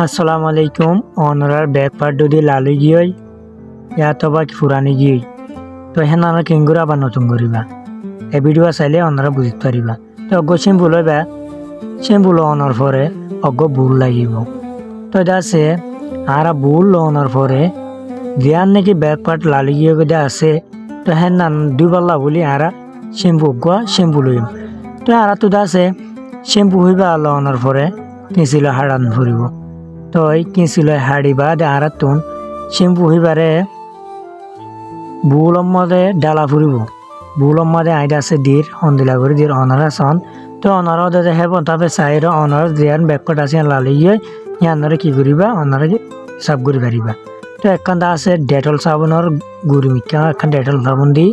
আসসালামু আলাইকুম অনরার back part যদি লালু গিয়ে ইয়া তো বা পুরানি গিয়ে তো হেন কেঙ্গুর আবার নতুন করিবা এই ভিডিও চাইলে অনরা বুঝতে পারিবা তো অজ্ঞ সিম্পুল হইবা সিম্পুল অনর পরে অজ্ঞ ভুল লাগিব তো এটা আছে আর ভুল অনর পরে দিয়ার নাকি ব্যাক পার্ট লালু গিয়ে গিয়ে আছে তো হেন দুইবাল্লা বলি আর শ্যাম্পু গুয়া শ্যাম্পু লইম তো আর তো আছে শ্যাম্পু হইবা অনর পরে কেঁচিল হাড়ান ফুরিব তো কেঁচিল হাড়িবা আর তুন শ্যাম্পু হইবারে বুলম মধ্যে ডালা ফুরিব বুলম মধ্যে আইডা আছে দির হন্দিলা করে দির অনারা সন তো অনারা দে হেব তাপে সাইর অনার দিয়ান ব্যাকপার্ট আছে লালি গিয়ে ইয়ানরে কি করিবা অনারা সাব করি পারিবা তো একখান আছে ডেটল সাবুনের গুড়ি মিক্কা একখান ডেটল সাবুন দি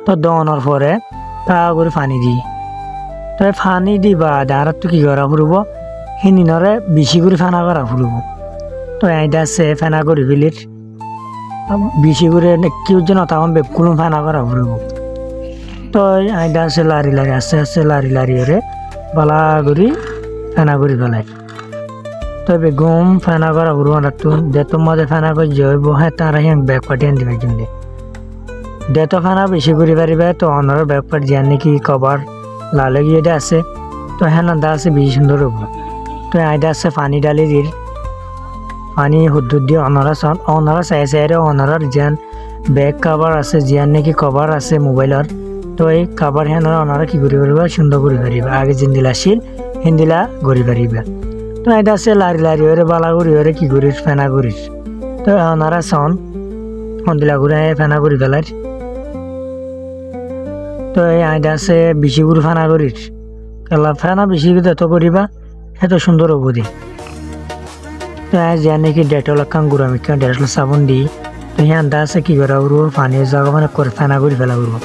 তো দনের পরে তা করে পানি দি তো পানি দিবা আর তো কি করা ফুরব হিনিনরে বেশি করে ফেনা করা ফুরব তো আইডা আছে ফেনা করি ফেলির বেশি করে কেউ যেন তখন বেকুলো ফেনা করা ফুরব তো আইডা আছে লারি লারি আস্তে আস্তে লারি লারি ওরে বালা করি ফেনা করি ফেলাই তো বেগুম ফেনা করা ফুরব রাতুন দেতো মধ্যে ফেনা করে জয়ব হ্যাঁ তারা হিয়াং ব্যাক পার্টি আন দিবে কিন্তু দেতো ফেনা বেশি করে পারিবে তো অনার ব্যাক পার্ট জিয়ান নাকি কভার লালে গিয়ে আছে তো হ্যাঁ দা আছে বেশি সুন্দর হব তো আইডা আছে পানি ডালি দির পানি হুদ্দুর দিয়ে অনারা চাই চাইরে অনারার জিয়ান ব্যাক কাভার আছে জিয়ান নাকি কভার আছে মোবাইলের তো এই কাভার হ্যাঁ অনারা কি করে পারিবা সুন্দর করে পারিবা আগে জিন্দিলা শিল হিন্দিলা গড়ি পারিবা তো আইডা আছে লারি লারি হরে বালা করি হরে কি করিস ফেনা করিস তো অনারা সন হন্দিলা করে ফেনা করি ফেলার তো এই আইডা আছে বেশি করে ফেনা করিস কেলা ফেনা বেশি করে এত করিবা এত সুন্দর হবো দি তো জিয়া নাকি ডেটল একখান গুড়া মিক্কা ডেটল সাবুন দি তো হিয়ান্দা আছে কি করা উড়ো পানি জায়গা মানে ফেনা করে ফেলা উড়ো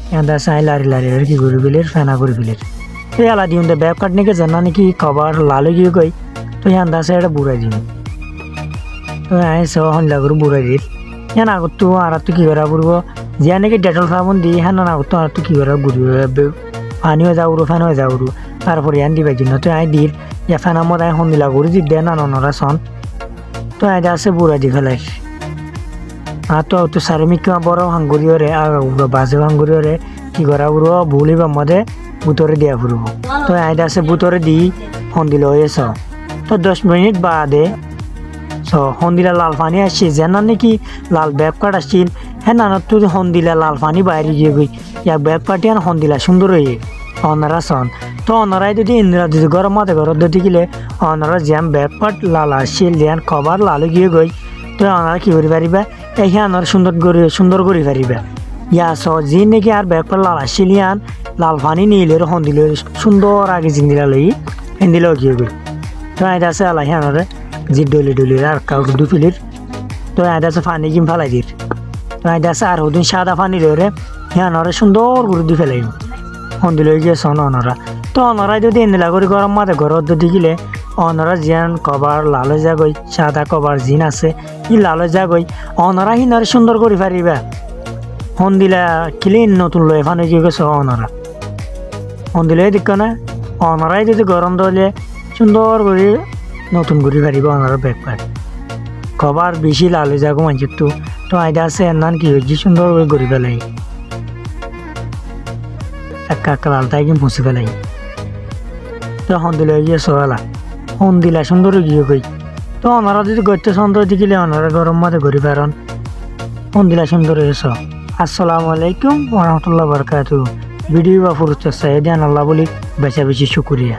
হিয়ান্দা আছে আই লারি লারি কি করি ফেলির ফেনা করে ফেলির তো এলা দিউন দে ব্যাক কাট নাকি জানা নাকি কভার লালে গিয়ে গই তো হিয়ান্দা আছে এটা বুড়াই দিন তো আই সব হন্লা করে বুড়াই দিল হ্যাঁ আগত তো আর তো কি করা পড়ব জিয়া নাকি ডেটল সাবুন দি হ্যাঁ না আগত আর তো কি করা গুড়ি পানিও যাওয়ারো ফেনও যাওয়ারো তারপরে আন দিবার জন্য তো আই দিল ইয়া ফেনার মধ্যে আই হন্দিলা করে দি দেন অনরা সন তো আইডা আছে বুড়া দি ফেলাই আর তো সারমিকা বড় হাঙ্গুরি রে বাজে হাঙ্গুরি রে কি করা পুরো ভুলিবার মধ্যে বুতরে দিয়া ফুরব তো আইডা আছে বুতরে দি হন্দিল হয়েছ তো 10 মিনিট বাদে হন্দিলা লাল পানি আসছে যেন নাকি লাল ব্যাক কাট আসছিল হ্যাঁ না তো হন্দিলা লাল পানি বাইরে গিয়ে গই ইয়া ব্যাক পাটি আর হন্দিলা সুন্দর হয়ে অনারা সন তো অনারাই যদি ইন্দিরা যদি গরম মাথে ঘরত যদি গেলে অনারা জ্যাম ব্যাক পাট লাল আসছিল জ্যান কভার লালু গিয়ে গই তো অনারা কি করি পারিবা এই আনার সুন্দর করি পারিবা ইয়া যি নাকি আর ব্যাক পাট লাল আসছিল ইয়ান লাল পানি নিলে হন্দিল সুন্দর আগে জিন্দিলা লই হিন্দিলেও গিয়ে গই তো আইডা আছে আলাহি আনারে জি ডলি ডলির আর কাউকে দুফিলির তো আইডা আছে পানি কিম ফেলাই দির তো আইডা আছে আর ওদিন সাদা পানি রে হ্যাঁ নরে সুন্দর করে দি ফেলাই হন্দিল গিয়ে সন অনরা তো অনরাই যদি ইন্দিলা করে গরম মাথে ঘরত যদি গেলে অনরা জিয়ান কভার লাল যাগই সাদা কভার জিন আছে ই লাল যাগই অনরা হিনরে সুন্দর করে পারিবা হন্দিলা ক্লিন নতুন লয় ফানে কি গেছ অনরা হন্দিলে দেখ না অনরাই যদি গরম দলে সুন্দর করে নতুন করে পারিবা অনরা ব্যাক পায় কভার বেশি লাল যাগো মানছে তো আইডা আছে এনান কি হয়েছে সুন্দর করে গড়ি পেলাই একা লালটাই কিন্তু মুছে পেলাই তো হন্দিলা গিয়ে সরালা হন্দিলা সুন্দর গিয়ে গই তো অনারা যদি গড়তে সুন্দর দেখিলে অনারা গরম মাঝে ঘুরি পারন হন্দিলা সুন্দর হয়েছ আসসালামু আলাইকুম ওয়া রাহমাতুল্লাহি ওয়া বারাকাতুহু ভিডিও বা ফুরুত চাই দেন আল্লাহ বলি বেশি বেশি শুকরিয়া।